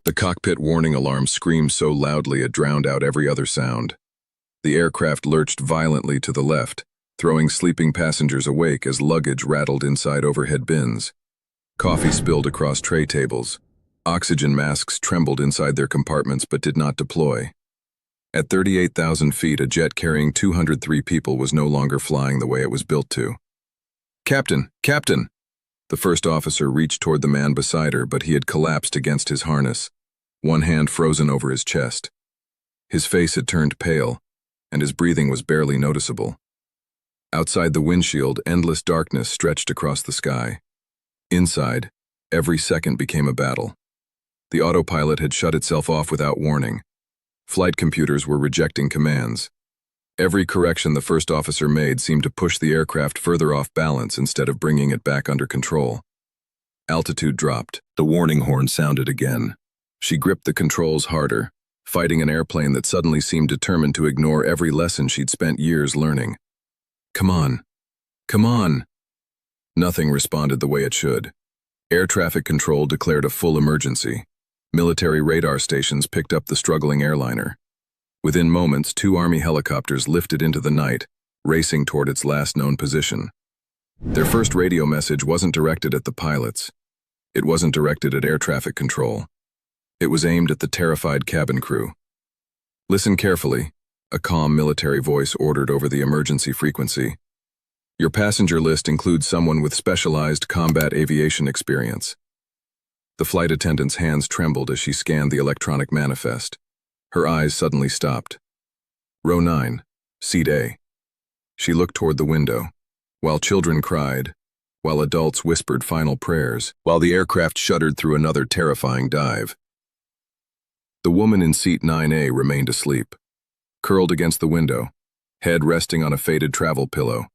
The cockpit warning alarm screamed so loudly it drowned out every other sound. The aircraft lurched violently to the left, throwing sleeping passengers awake as luggage rattled inside overhead bins. Coffee spilled across tray tables. Oxygen masks trembled inside their compartments but did not deploy. At 38,000 feet, a jet carrying 203 people was no longer flying the way it was built to. "Captain! Captain!" The first officer reached toward the man beside her, but he had collapsed against his harness, one hand frozen over his chest. His face had turned pale, and his breathing was barely noticeable. Outside the windshield, endless darkness stretched across the sky. Inside, every second became a battle. The autopilot had shut itself off without warning. Flight computers were rejecting commands. Every correction the first officer made seemed to push the aircraft further off balance instead of bringing it back under control. Altitude dropped. The warning horn sounded again. She gripped the controls harder, fighting an airplane that suddenly seemed determined to ignore every lesson she'd spent years learning. "Come on. Come on." Nothing responded the way it should. Air traffic control declared a full emergency. Military radar stations picked up the struggling airliner. Within moments, 2 Army helicopters lifted into the night, racing toward its last known position. Their first radio message wasn't directed at the pilots. It wasn't directed at air traffic control. It was aimed at the terrified cabin crew. "Listen carefully," a calm military voice ordered over the emergency frequency. "Your passenger list includes someone with specialized combat aviation experience." The flight attendant's hands trembled as she scanned the electronic manifest. Her eyes suddenly stopped. Row 9, Seat A. She looked toward the window. While children cried, while adults whispered final prayers, while the aircraft shuddered through another terrifying dive. The woman in Seat 9A remained asleep, curled against the window, head resting on a faded travel pillow,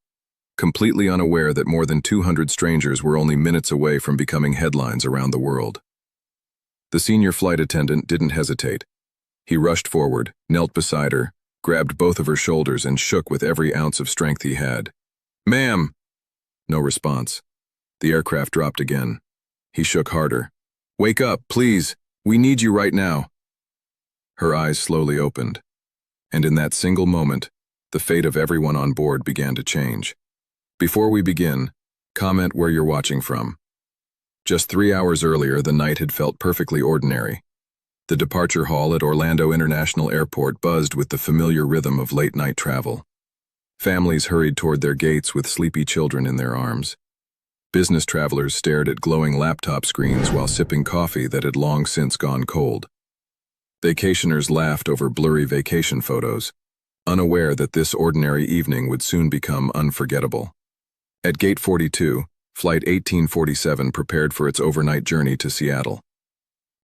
completely unaware that more than 200 strangers were only minutes away from becoming headlines around the world. The senior flight attendant didn't hesitate. He rushed forward, knelt beside her, grabbed both of her shoulders and shook with every ounce of strength he had. "Ma'am!" No response. The aircraft dropped again. He shook harder. "Wake up, please! We need you right now!" Her eyes slowly opened, and in that single moment, the fate of everyone on board began to change. Before we begin, comment where you're watching from. Just 3 hours earlier, the night had felt perfectly ordinary. The departure hall at Orlando International Airport buzzed with the familiar rhythm of late-night travel. Families hurried toward their gates with sleepy children in their arms. Business travelers stared at glowing laptop screens while sipping coffee that had long since gone cold. Vacationers laughed over blurry vacation photos, unaware that this ordinary evening would soon become unforgettable. At Gate 42, Flight 1847 prepared for its overnight journey to Seattle.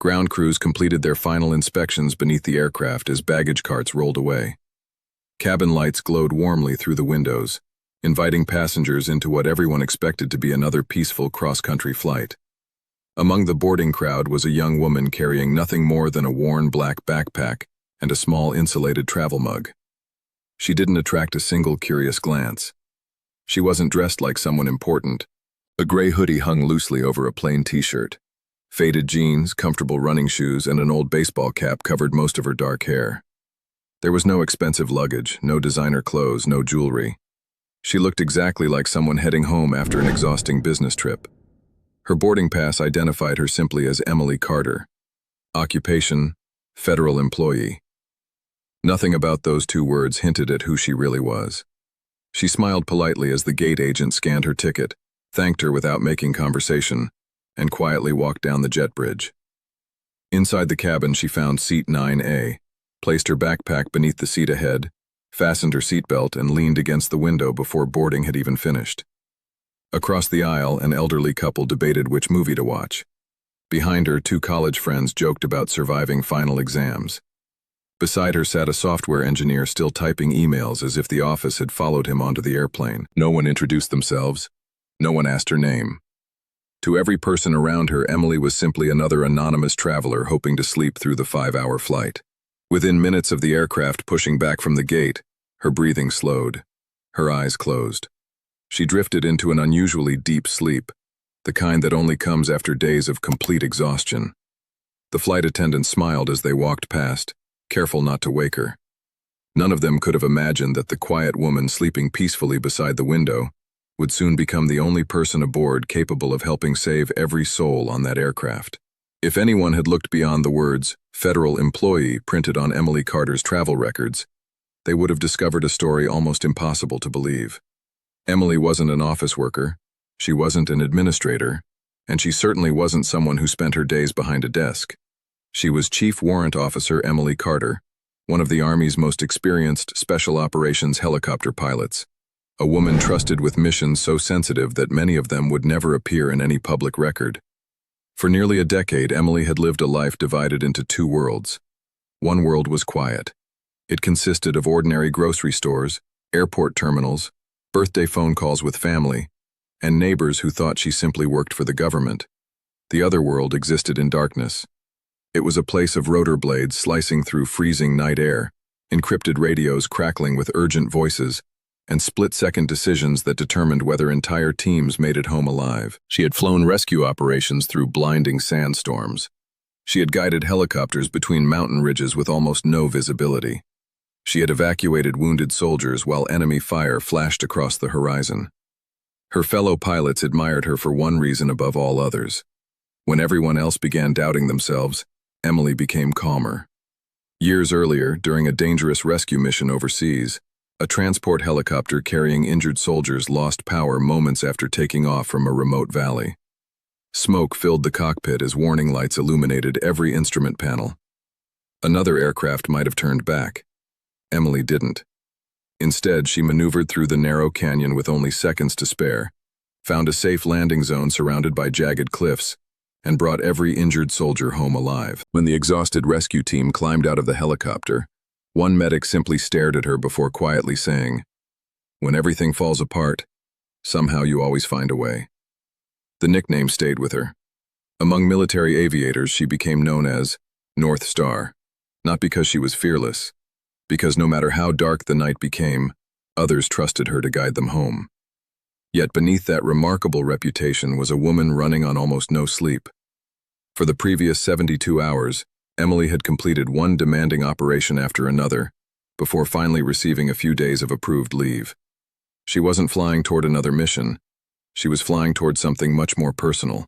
Ground crews completed their final inspections beneath the aircraft as baggage carts rolled away. Cabin lights glowed warmly through the windows, inviting passengers into what everyone expected to be another peaceful cross-country flight. Among the boarding crowd was a young woman carrying nothing more than a worn black backpack and a small insulated travel mug. She didn't attract a single curious glance. She wasn't dressed like someone important. A gray hoodie hung loosely over a plain t-shirt. Faded jeans, comfortable running shoes, and an old baseball cap covered most of her dark hair. There was no expensive luggage, no designer clothes, no jewelry. She looked exactly like someone heading home after an exhausting business trip. Her boarding pass identified her simply as Emily Carter. Occupation, federal employee. Nothing about those 2 words hinted at who she really was. She smiled politely as the gate agent scanned her ticket, thanked her without making conversation, and quietly walked down the jet bridge. Inside the cabin, she found Seat 9A, placed her backpack beneath the seat ahead, fastened her seatbelt, and leaned against the window before boarding had even finished. Across the aisle, an elderly couple debated which movie to watch. Behind her, 2 college friends joked about surviving final exams. Beside her sat a software engineer still typing emails as if the office had followed him onto the airplane. No one introduced themselves. No one asked her name. To every person around her, Emily was simply another anonymous traveler hoping to sleep through the 5-hour flight. Within minutes of the aircraft pushing back from the gate, her breathing slowed. Her eyes closed. She drifted into an unusually deep sleep, the kind that only comes after days of complete exhaustion. The flight attendants smiled as they walked past, careful not to wake her. None of them could have imagined that the quiet woman sleeping peacefully beside the window would soon become the only person aboard capable of helping save every soul on that aircraft. If anyone had looked beyond the words, "Federal Employee," printed on Emily Carter's travel records, they would have discovered a story almost impossible to believe. Emily wasn't an office worker, she wasn't an administrator, and she certainly wasn't someone who spent her days behind a desk. She was Chief Warrant Officer Emily Carter, one of the Army's most experienced special operations helicopter pilots, a woman trusted with missions so sensitive that many of them would never appear in any public record. For nearly a decade, Emily had lived a life divided into two worlds. One world was quiet. It consisted of ordinary grocery stores, airport terminals, birthday phone calls with family, and neighbors who thought she simply worked for the government. The other world existed in darkness. It was a place of rotor blades slicing through freezing night air, encrypted radios crackling with urgent voices, and split-second decisions that determined whether entire teams made it home alive. She had flown rescue operations through blinding sandstorms. She had guided helicopters between mountain ridges with almost no visibility. She had evacuated wounded soldiers while enemy fire flashed across the horizon. Her fellow pilots admired her for one reason above all others. When everyone else began doubting themselves, Emily became calmer. Years earlier, during a dangerous rescue mission overseas, a transport helicopter carrying injured soldiers lost power moments after taking off from a remote valley. Smoke filled the cockpit as warning lights illuminated every instrument panel. Another aircraft might have turned back. Emily didn't. Instead, she maneuvered through the narrow canyon with only seconds to spare, found a safe landing zone surrounded by jagged cliffs, and brought every injured soldier home alive. When the exhausted rescue team climbed out of the helicopter, one medic simply stared at her before quietly saying, "When everything falls apart, somehow you always find a way." The nickname stayed with her. Among military aviators, she became known as North Star, not because she was fearless, because no matter how dark the night became, others trusted her to guide them home. Yet beneath that remarkable reputation was a woman running on almost no sleep. For the previous 72 hours, Emily had completed one demanding operation after another, before finally receiving a few days of approved leave. She wasn't flying toward another mission. She was flying toward something much more personal.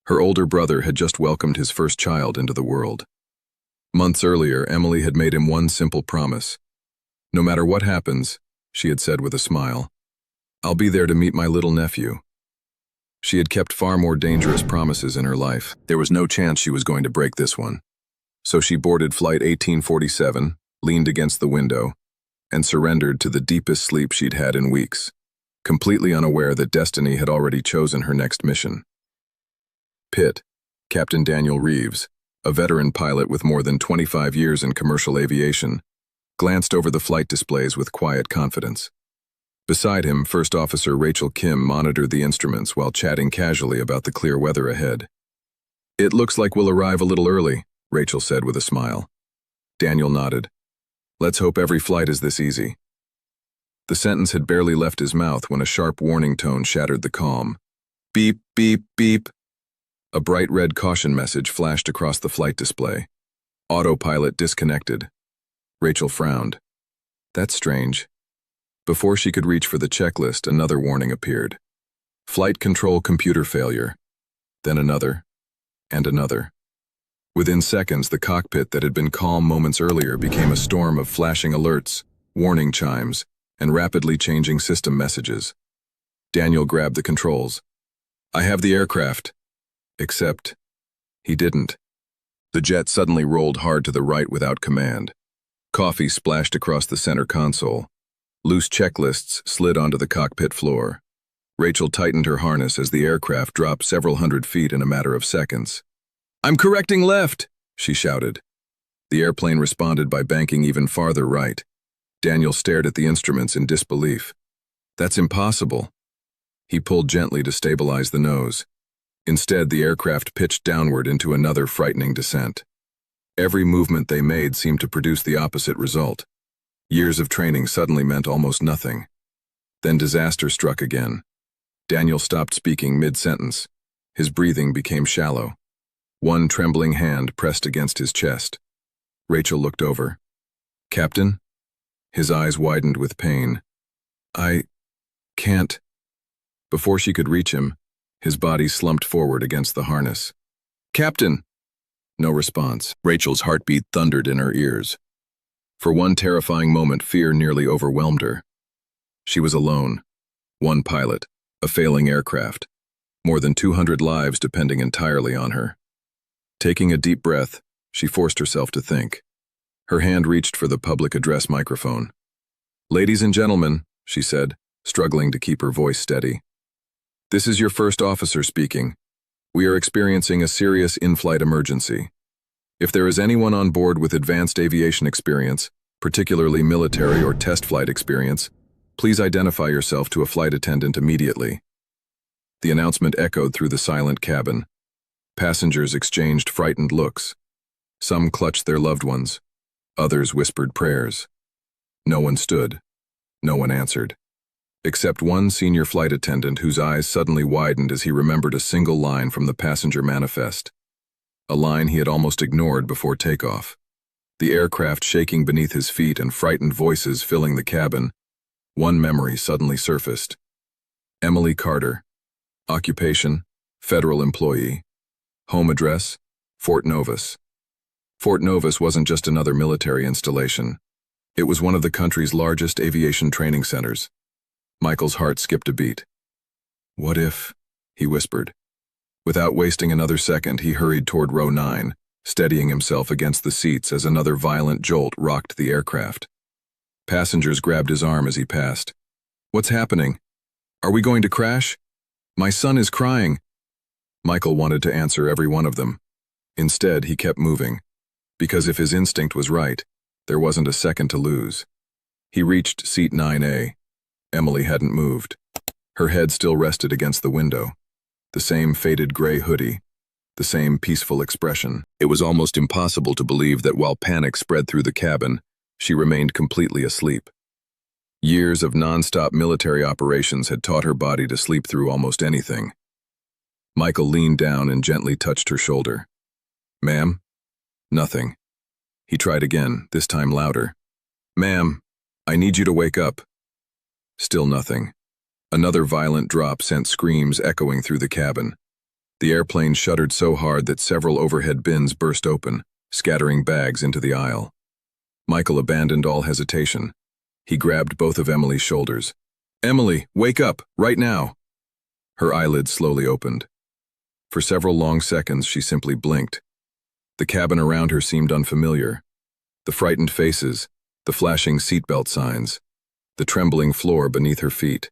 Her older brother had just welcomed his first child into the world. Months earlier, Emily had made him one simple promise. "No matter what happens," she had said with a smile, "I'll be there to meet my little nephew." She had kept far more dangerous promises in her life. There was no chance she was going to break this one. So she boarded Flight 1847, leaned against the window, and surrendered to the deepest sleep she'd had in weeks, completely unaware that destiny had already chosen her next mission. Pitt, Captain Daniel Reeves, a veteran pilot with more than 25 years in commercial aviation, glanced over the flight displays with quiet confidence. Beside him, First Officer Rachel Kim monitored the instruments while chatting casually about the clear weather ahead. "It looks like we'll arrive a little early," Rachel said with a smile. Daniel nodded. "Let's hope every flight is this easy." The sentence had barely left his mouth when a sharp warning tone shattered the calm. "Beep, beep, beep." A bright red caution message flashed across the flight display. Autopilot disconnected. Rachel frowned. "That's strange." Before she could reach for the checklist, another warning appeared. "Flight control computer failure." Then another, and another. Within seconds, the cockpit that had been calm moments earlier became a storm of flashing alerts, warning chimes, and rapidly changing system messages. Daniel grabbed the controls. "I have the aircraft." Except, he didn't. The jet suddenly rolled hard to the right without command. Coffee splashed across the center console. Loose checklists slid onto the cockpit floor. Rachel tightened her harness as the aircraft dropped several hundred feet in a matter of seconds. "I'm correcting left," she shouted. The airplane responded by banking even farther right. Daniel stared at the instruments in disbelief. "That's impossible." He pulled gently to stabilize the nose. Instead, the aircraft pitched downward into another frightening descent. Every movement they made seemed to produce the opposite result. Years of training suddenly meant almost nothing. Then disaster struck again. Daniel stopped speaking mid-sentence. His breathing became shallow. One trembling hand pressed against his chest. Rachel looked over. "Captain?" His eyes widened with pain. "I can't." Before she could reach him, his body slumped forward against the harness. "Captain!" No response. Rachel's heartbeat thundered in her ears. For one terrifying moment, fear nearly overwhelmed her. She was alone. One pilot, a failing aircraft. More than 200 lives depending entirely on her. Taking a deep breath, she forced herself to think. Her hand reached for the public address microphone. "Ladies and gentlemen," she said, struggling to keep her voice steady. "This is your first officer speaking. We are experiencing a serious in-flight emergency. If there is anyone on board with advanced aviation experience, particularly military or test flight experience, please identify yourself to a flight attendant immediately." The announcement echoed through the silent cabin. Passengers exchanged frightened looks. Some clutched their loved ones. Others whispered prayers. No one stood. No one answered. Except one senior flight attendant whose eyes suddenly widened as he remembered a single line from the passenger manifest. A line he had almost ignored before takeoff. The aircraft shaking beneath his feet and frightened voices filling the cabin, one memory suddenly surfaced. Emily Carter. Occupation, federal employee. Home address, Fort Novus. Fort Novus wasn't just another military installation. It was one of the country's largest aviation training centers. Michael's heart skipped a beat. "What if?" he whispered. Without wasting another second, he hurried toward row 9, steadying himself against the seats as another violent jolt rocked the aircraft. Passengers grabbed his arm as he passed. "What's happening? Are we going to crash? My son is crying." Michael wanted to answer every one of them. Instead, he kept moving, because if his instinct was right, there wasn't a second to lose. He reached seat 9A. Emily hadn't moved. Her head still rested against the window. The same faded gray hoodie. The same peaceful expression. It was almost impossible to believe that while panic spread through the cabin, she remained completely asleep. Years of non-stop military operations had taught her body to sleep through almost anything. Michael leaned down and gently touched her shoulder. "Ma'am?" Nothing. He tried again, this time louder. "Ma'am, I need you to wake up." Still nothing. Another violent drop sent screams echoing through the cabin. The airplane shuddered so hard that several overhead bins burst open, scattering bags into the aisle. Michael abandoned all hesitation. He grabbed both of Emily's shoulders. "Emily, wake up, right now!" Her eyelids slowly opened. For several long seconds, she simply blinked. The cabin around her seemed unfamiliar. The frightened faces, the flashing seatbelt signs, the trembling floor beneath her feet.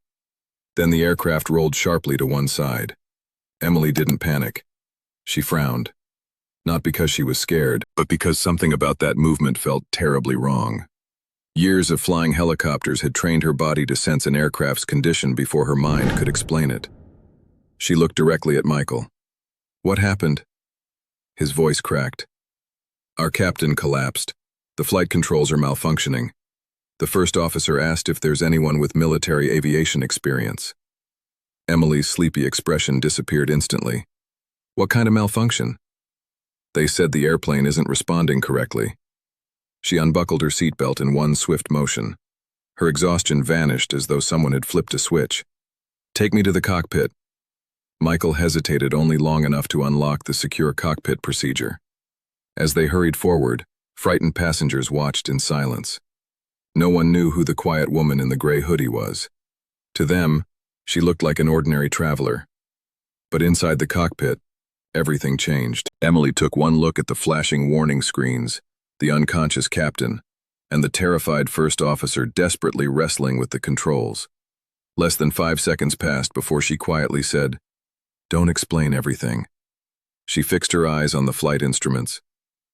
Then the aircraft rolled sharply to one side. Emily didn't panic. She frowned. Not because she was scared, but because something about that movement felt terribly wrong. Years of flying helicopters had trained her body to sense an aircraft's condition before her mind could explain it. She looked directly at Michael. "What happened?" His voice cracked. "Our captain collapsed. The flight controls are malfunctioning. The first officer asked if there's anyone with military aviation experience." Emily's sleepy expression disappeared instantly. "What kind of malfunction?" "They said the airplane isn't responding correctly." She unbuckled her seatbelt in one swift motion. Her exhaustion vanished as though someone had flipped a switch. "Take me to the cockpit." Michael hesitated only long enough to unlock the secure cockpit procedure. As they hurried forward, frightened passengers watched in silence. No one knew who the quiet woman in the gray hoodie was. To them, she looked like an ordinary traveler. But inside the cockpit, everything changed. Emily took one look at the flashing warning screens, the unconscious captain, and the terrified first officer desperately wrestling with the controls. Less than 5 seconds passed before she quietly said, "Don't explain everything." She fixed her eyes on the flight instruments.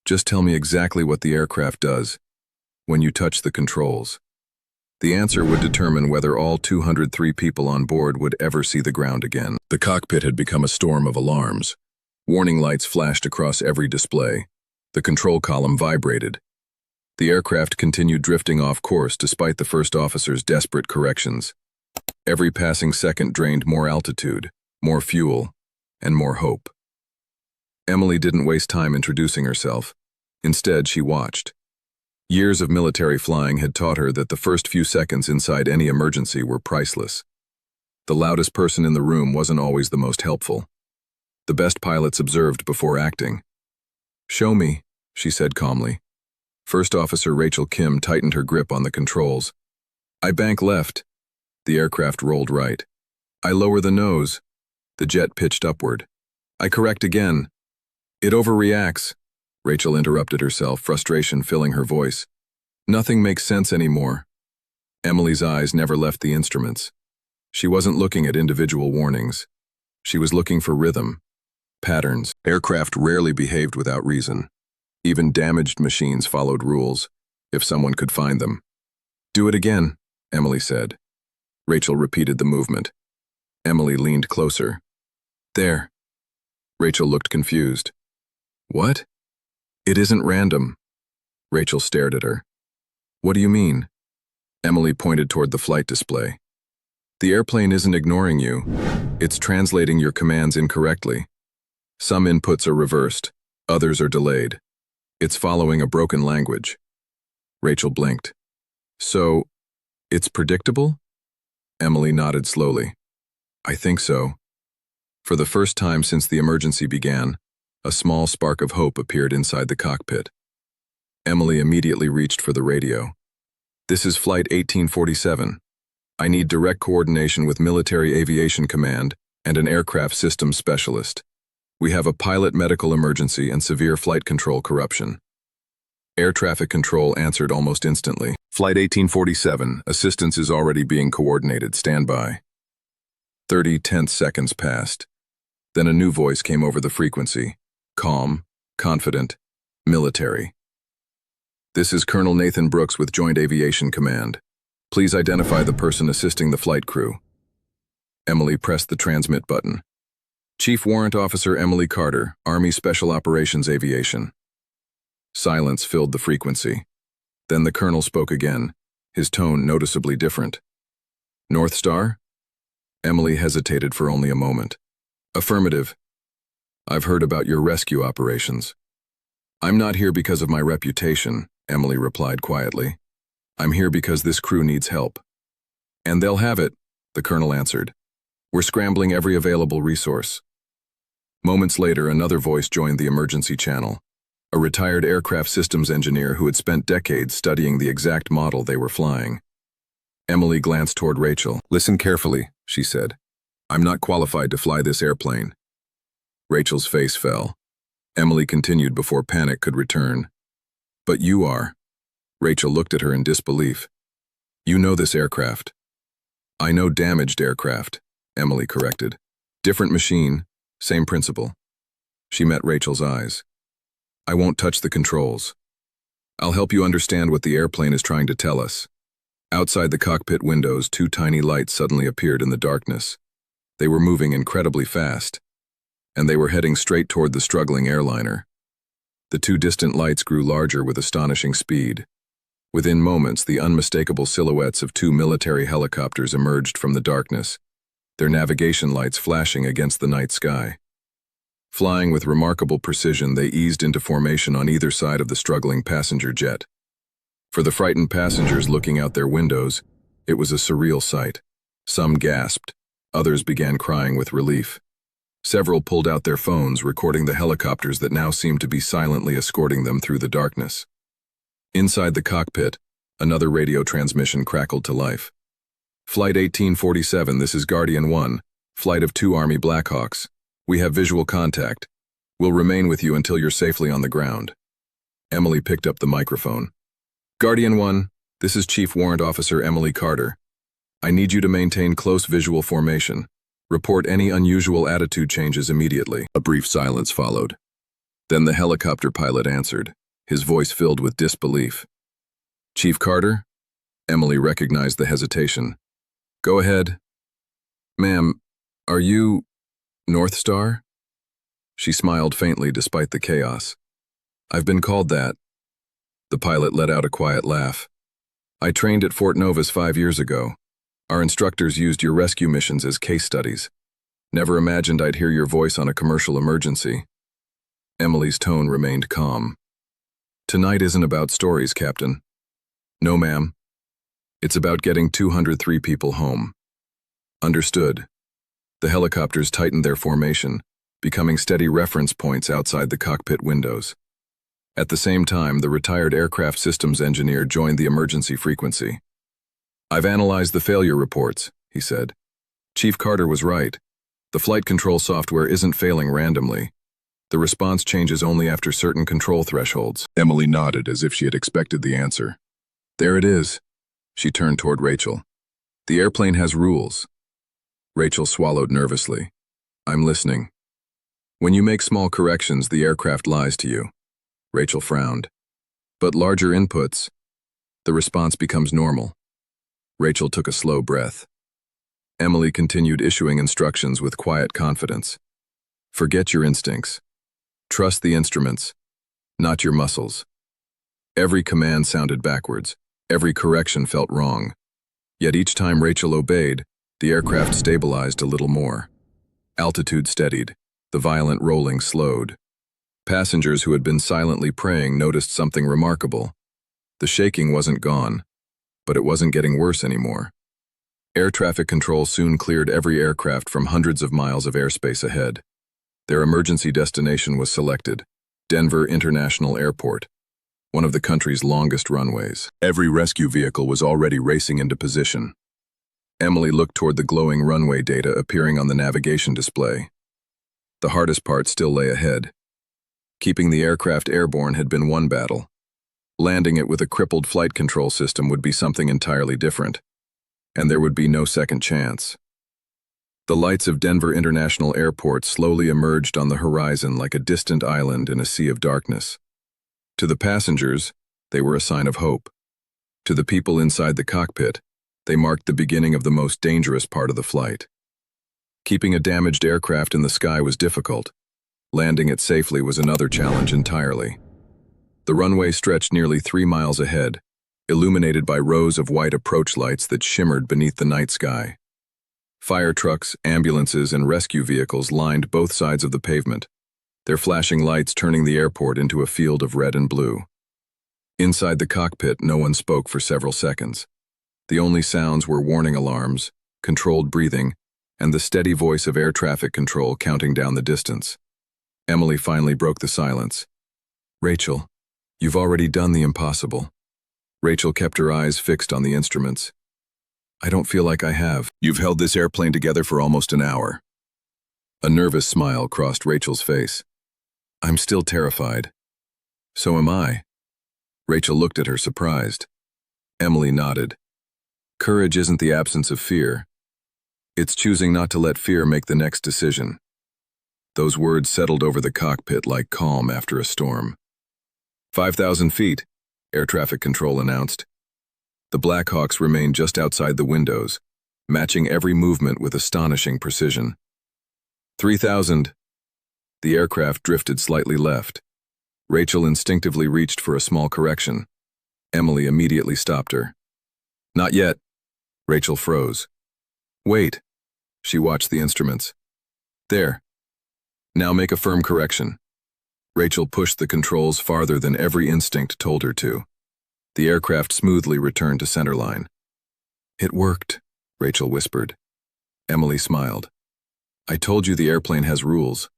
"Just tell me exactly what the aircraft does when you touch the controls." The answer would determine whether all 203 people on board would ever see the ground again. The cockpit had become a storm of alarms. Warning lights flashed across every display. The control column vibrated. The aircraft continued drifting off course despite the first officer's desperate corrections. Every passing second drained more altitude, more fuel, and more hope. Emily didn't waste time introducing herself. Instead, she watched. Years of military flying had taught her that the first few seconds inside any emergency were priceless. The loudest person in the room wasn't always the most helpful. The best pilots observed before acting. "Show me," she said calmly. First Officer Rachel Kim tightened her grip on the controls. "I bank left." The aircraft rolled right. "I lower the nose." The jet pitched upward. "I correct again." "It overreacts." Rachel interrupted herself, frustration filling her voice. "Nothing makes sense anymore." Emily's eyes never left the instruments. She wasn't looking at individual warnings. She was looking for rhythm, patterns. Aircraft rarely behaved without reason. Even damaged machines followed rules, if someone could find them. "Do it again," Emily said. Rachel repeated the movement. Emily leaned closer. "There." Rachel looked confused. "What?" "It isn't random." Rachel stared at her. "What do you mean?" Emily pointed toward the flight display. "The airplane isn't ignoring you. It's translating your commands incorrectly. Some inputs are reversed, others are delayed. It's following a broken language." Rachel blinked. "So, it's predictable?" Emily nodded slowly. "I think so." For the first time since the emergency began, a small spark of hope appeared inside the cockpit. Emily immediately reached for the radio. "This is Flight 1847. I need direct coordination with Military Aviation Command and an aircraft systems specialist. We have a pilot medical emergency and severe flight control corruption." Air traffic control answered almost instantly. "Flight 1847, assistance is already being coordinated. Stand by." 30 tense seconds passed. Then a new voice came over the frequency. Calm, confident, military. "This is Colonel Nathan Brooks with Joint Aviation Command. Please identify the person assisting the flight crew." Emily pressed the transmit button. "Chief Warrant Officer Emily Carter, Army Special Operations Aviation." Silence filled the frequency. Then the colonel spoke again, his tone noticeably different. "North Star?" Emily hesitated for only a moment. "Affirmative. I've heard about your rescue operations." "I'm not here because of my reputation," Emily replied quietly. "I'm here because this crew needs help." "And they'll have it," the colonel answered. "We're scrambling every available resource." Moments later, another voice joined the emergency channel. A retired aircraft systems engineer who had spent decades studying the exact model they were flying. Emily glanced toward Rachel. "Listen carefully," she said. "I'm not qualified to fly this airplane." Rachel's face fell. Emily continued before panic could return. "But you are." Rachel looked at her in disbelief. "You know this aircraft." "I know damaged aircraft," Emily corrected. "Different machine, same principle." She met Rachel's eyes. "I won't touch the controls. I'll help you understand what the airplane is trying to tell us." Outside the cockpit windows, two tiny lights suddenly appeared in the darkness. They were moving incredibly fast, and they were heading straight toward the struggling airliner. The two distant lights grew larger with astonishing speed. Within moments, the unmistakable silhouettes of two military helicopters emerged from the darkness, their navigation lights flashing against the night sky. Flying with remarkable precision, they eased into formation on either side of the struggling passenger jet. For the frightened passengers looking out their windows, it was a surreal sight. Some gasped, others began crying with relief. Several pulled out their phones, recording the helicopters that now seemed to be silently escorting them through the darkness. Inside the cockpit, another radio transmission crackled to life. "Flight 1847, this is Guardian 1, flight of 2 Army Blackhawks. We have visual contact. We'll remain with you until you're safely on the ground." Emily picked up the microphone. "Guardian 1, this is Chief Warrant Officer Emily Carter. I need you to maintain close visual formation. Report any unusual attitude changes immediately." A brief silence followed. Then the helicopter pilot answered, his voice filled with disbelief. "Chief Carter?" Emily recognized the hesitation. "Go ahead." "Ma'am, are you North Star?" She smiled faintly despite the chaos. "I've been called that." The pilot let out a quiet laugh. "I trained at Fort Novus 5 years ago. Our instructors used your rescue missions as case studies. Never imagined I'd hear your voice on a commercial emergency." Emily's tone remained calm. Tonight isn't about stories, Captain. No, ma'am. It's about getting 203 people home. Understood. The helicopters tightened their formation, becoming steady reference points outside the cockpit windows. At the same time, the retired aircraft systems engineer joined the emergency frequency. I've analyzed the failure reports, he said. Chief Carter was right. The flight control software isn't failing randomly. The response changes only after certain control thresholds. Emily nodded as if she had expected the answer. There it is. She turned toward Rachel. The airplane has rules. Rachel swallowed nervously. I'm listening. When you make small corrections, the aircraft lies to you. Rachel frowned. But larger inputs, the response becomes normal. Rachel took a slow breath. Emily continued issuing instructions with quiet confidence. Forget your instincts. Trust the instruments, not your muscles. Every command sounded backwards. Every correction felt wrong. Yet each time Rachel obeyed, the aircraft stabilized a little more. Altitude steadied. The violent rolling slowed. Passengers who had been silently praying noticed something remarkable. The shaking wasn't gone, but it wasn't getting worse anymore. Air traffic control soon cleared every aircraft from hundreds of miles of airspace ahead. Their emergency destination was selected, Denver International Airport, one of the country's longest runways. Every rescue vehicle was already racing into position. Emily looked toward the glowing runway data appearing on the navigation display. The hardest part still lay ahead. Keeping the aircraft airborne had been one battle. Landing it with a crippled flight control system would be something entirely different. And there would be no second chance. The lights of Denver International Airport slowly emerged on the horizon like a distant island in a sea of darkness. To the passengers, they were a sign of hope. To the people inside the cockpit, they marked the beginning of the most dangerous part of the flight. Keeping a damaged aircraft in the sky was difficult. Landing it safely was another challenge entirely. The runway stretched nearly 3 miles ahead, illuminated by rows of white approach lights that shimmered beneath the night sky. Fire trucks, ambulances, and rescue vehicles lined both sides of the pavement, their flashing lights turning the airport into a field of red and blue. Inside the cockpit, no one spoke for several seconds. The only sounds were warning alarms, controlled breathing, and the steady voice of air traffic control counting down the distance. Emily finally broke the silence. Rachel, you've already done the impossible. Rachel kept her eyes fixed on the instruments. I don't feel like I have. You've held this airplane together for almost an hour. A nervous smile crossed Rachel's face. I'm still terrified. So am I. Rachel looked at her surprised. Emily nodded. Courage isn't the absence of fear. It's choosing not to let fear make the next decision. Those words settled over the cockpit like calm after a storm. 5,000 feet, air traffic control announced. The Blackhawks remained just outside the windows, matching every movement with astonishing precision. 3,000. The aircraft drifted slightly left. Rachel instinctively reached for a small correction. Emily immediately stopped her. Not yet. Rachel froze. Wait. She watched the instruments. There. Now make a firm correction. Rachel pushed the controls farther than every instinct told her to. The aircraft smoothly returned to centerline. It worked, Rachel whispered. Emily smiled. I told you the airplane has rules.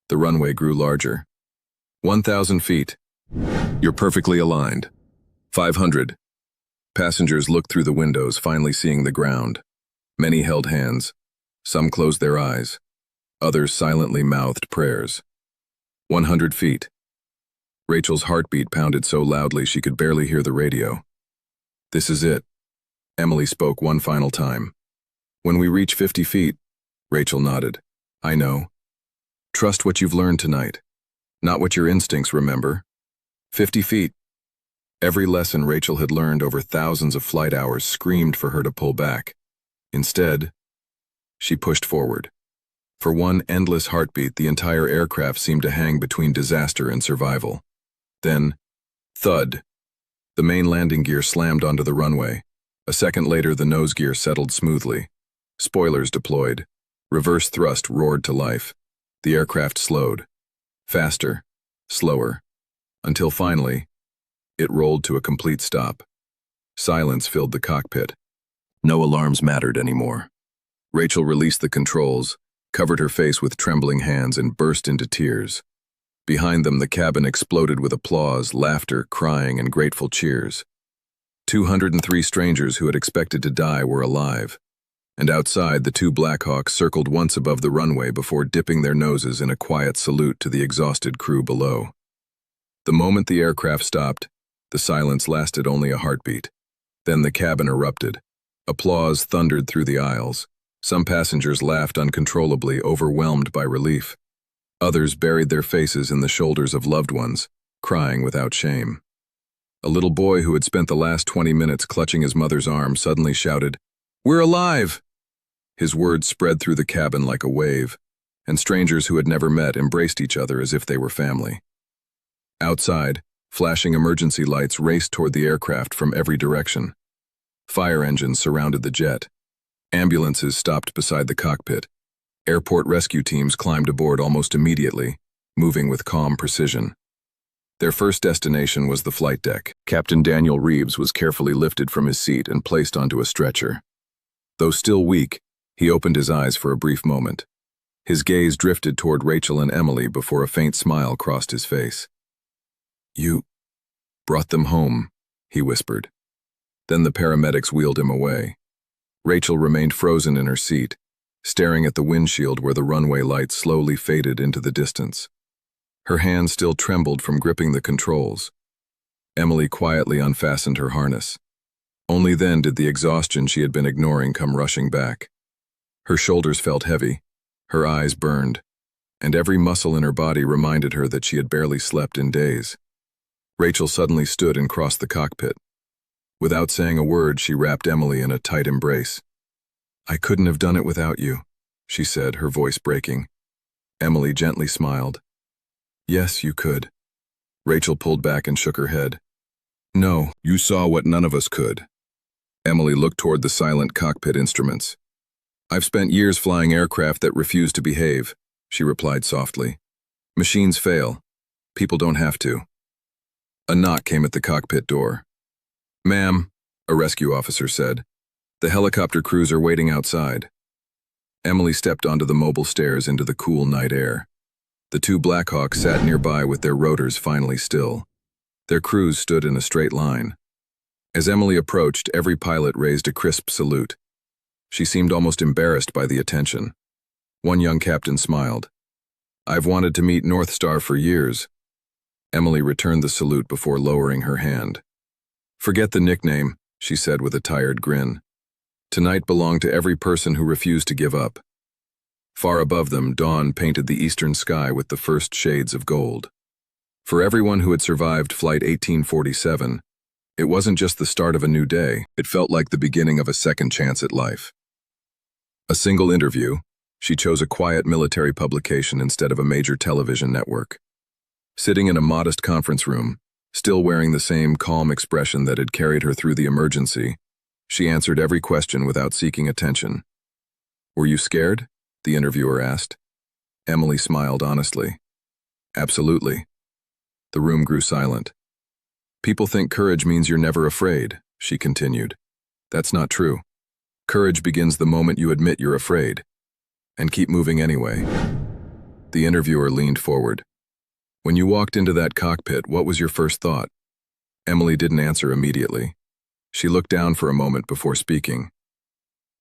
The runway grew larger. 1,000 feet. You're perfectly aligned. 500. Passengers looked through the windows, finally seeing the ground. Many held hands. Some closed their eyes. Others silently mouthed prayers. 100 feet. Rachel's heartbeat pounded so loudly she could barely hear the radio. This is it. Emily spoke one final time. When we reach 50 feet, Rachel nodded. I know. Trust what you've learned tonight, not what your instincts remember. 50 feet. Every lesson Rachel had learned over thousands of flight hours screamed for her to pull back. Instead, she pushed forward. For one endless heartbeat, the entire aircraft seemed to hang between disaster and survival. Then, thud. The main landing gear slammed onto the runway. A second later, the nose gear settled smoothly. Spoilers deployed. Reverse thrust roared to life. The aircraft slowed. Faster, slower, until finally, it rolled to a complete stop. Silence filled the cockpit. No alarms mattered anymore. Rachel released the controls, covered her face with trembling hands, and burst into tears. Behind them, the cabin exploded with applause, laughter, crying, and grateful cheers. 203 strangers who had expected to die were alive. And outside, the two Blackhawks circled once above the runway before dipping their noses in a quiet salute to the exhausted crew below. The moment the aircraft stopped, the silence lasted only a heartbeat. Then the cabin erupted. Applause thundered through the aisles. Some passengers laughed uncontrollably, overwhelmed by relief. Others buried their faces in the shoulders of loved ones, crying without shame. A little boy who had spent the last 20 minutes clutching his mother's arm suddenly shouted, "We're alive!" His words spread through the cabin like a wave, and strangers who had never met embraced each other as if they were family. Outside, flashing emergency lights raced toward the aircraft from every direction. Fire engines surrounded the jet. Ambulances stopped beside the cockpit. Airport rescue teams climbed aboard almost immediately, moving with calm precision. Their first destination was the flight deck. Captain Daniel Reeves was carefully lifted from his seat and placed onto a stretcher. Though still weak, he opened his eyes for a brief moment. His gaze drifted toward Rachel and Emily before a faint smile crossed his face. "You brought them home," he whispered. Then the paramedics wheeled him away. Rachel remained frozen in her seat, staring at the windshield where the runway lights slowly faded into the distance. Her hands still trembled from gripping the controls. Emily quietly unfastened her harness. Only then did the exhaustion she had been ignoring come rushing back. Her shoulders felt heavy, her eyes burned, and every muscle in her body reminded her that she had barely slept in days. Rachel suddenly stood and crossed the cockpit. Without saying a word, she wrapped Emily in a tight embrace. "I couldn't have done it without you," she said, her voice breaking. Emily gently smiled. "Yes, you could." Rachel pulled back and shook her head. "No, you saw what none of us could." Emily looked toward the silent cockpit instruments. "I've spent years flying aircraft that refuse to behave," she replied softly. "Machines fail. People don't have to." A knock came at the cockpit door. "Ma'am," a rescue officer said, "the helicopter crews are waiting outside." Emily stepped onto the mobile stairs into the cool night air. The two Blackhawks sat nearby with their rotors finally still. Their crews stood in a straight line. As Emily approached, every pilot raised a crisp salute. She seemed almost embarrassed by the attention. One young captain smiled. "I've wanted to meet North Star for years." Emily returned the salute before lowering her hand. "Forget the nickname," she said with a tired grin. "Tonight belonged to every person who refused to give up." Far above them, dawn painted the eastern sky with the first shades of gold. For everyone who had survived Flight 1847, it wasn't just the start of a new day, it felt like the beginning of a second chance at life. A single interview, she chose a quiet military publication instead of a major television network. Sitting in a modest conference room, still wearing the same calm expression that had carried her through the emergency, she answered every question without seeking attention. "Were you scared?" the interviewer asked. Emily smiled honestly. "Absolutely." The room grew silent. "People think courage means you're never afraid," she continued. "That's not true. Courage begins the moment you admit you're afraid, and keep moving anyway." The interviewer leaned forward. "When you walked into that cockpit, what was your first thought?" Emily didn't answer immediately. She looked down for a moment before speaking.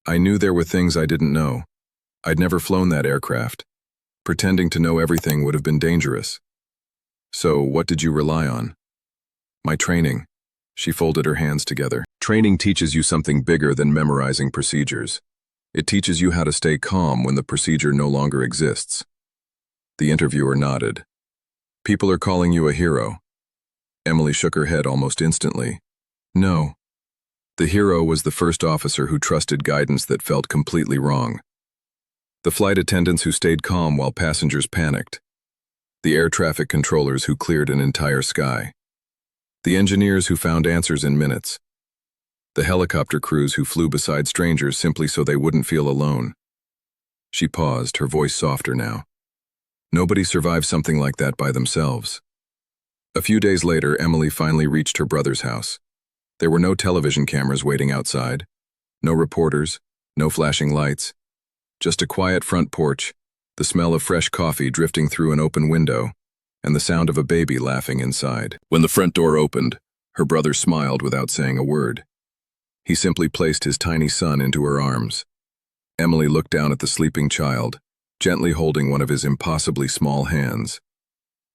"I knew there were things I didn't know. I'd never flown that aircraft. Pretending to know everything would have been dangerous." "So, what did you rely on?" "My training." She folded her hands together. "Training teaches you something bigger than memorizing procedures. It teaches you how to stay calm when the procedure no longer exists." The interviewer nodded. "People are calling you a hero." Emily shook her head almost instantly. "No. The hero was the first officer who trusted guidance that felt completely wrong. The flight attendants who stayed calm while passengers panicked. The air traffic controllers who cleared an entire sky. The engineers who found answers in minutes. The helicopter crews who flew beside strangers simply so they wouldn't feel alone." She paused, her voice softer now. Nobody survives something like that by themselves. A few days later, Emily finally reached her brother's house. There were no television cameras waiting outside, no reporters, no flashing lights, just a quiet front porch, the smell of fresh coffee drifting through an open window, and the sound of a baby laughing inside. When the front door opened, her brother smiled without saying a word. He simply placed his tiny son into her arms. Emily looked down at the sleeping child, gently holding one of his impossibly small hands.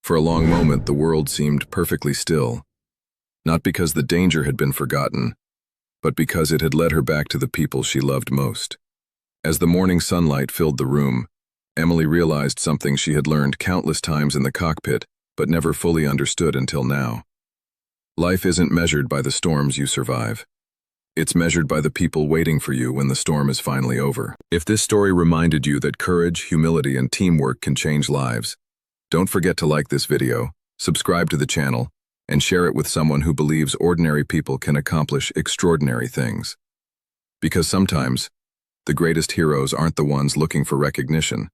For a long moment, the world seemed perfectly still, not because the danger had been forgotten, but because it had led her back to the people she loved most. As the morning sunlight filled the room, Emily realized something she had learned countless times in the cockpit, but never fully understood until now. Life isn't measured by the storms you survive. It's measured by the people waiting for you when the storm is finally over. If this story reminded you that courage, humility, and teamwork can change lives, don't forget to like this video, subscribe to the channel, and share it with someone who believes ordinary people can accomplish extraordinary things. Because sometimes, the greatest heroes aren't the ones looking for recognition.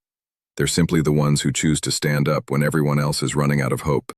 They're simply the ones who choose to stand up when everyone else is running out of hope.